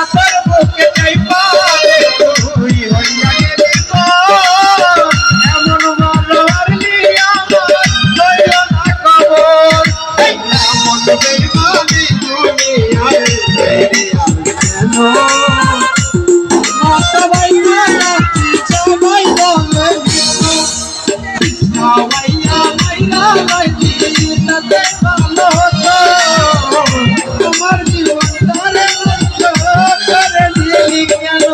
তোর বুকে যাই পারে তুই হইয়া গেলি গো এমন মারলি আমার লইল না খবর এমন বেইমানি দুনিয়ায় কেন সবাই মারাচ্ছি সবাই বলে সবাইয়া মাইরা লাইছি তাতে ভালো হতো তোমার জীবনটারে নষ্ট করে দিলি কেন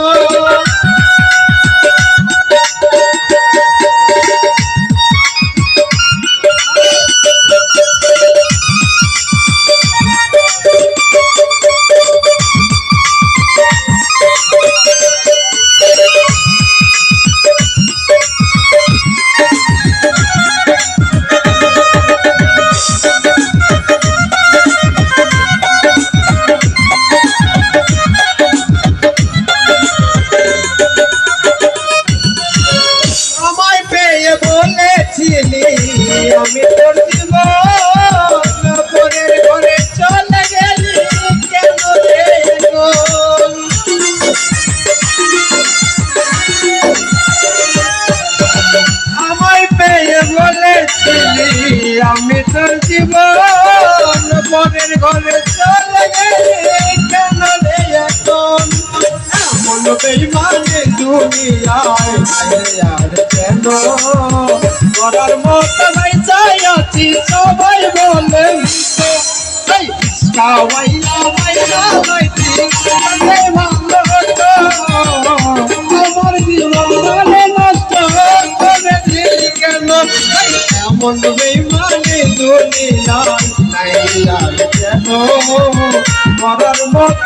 বলেছিলি আমি তোর জীবন পরের ঘরে চলে গেলি কেন রে আমায় পেয়ে বলেছিলি আমি তোর জীবন পরের ঘরে চলে গেলি কেন রে এখন এমন বেইমানি দুনিয়ায় আর কেন করার মতো নাই চাইছি সবাই বলে সবাই লাইছি ভালো হতো আমার জীবন নষ্ট করে দিলি কেন এমন বেইমানি দুনিয়ায় নাই আর কেন করার মতো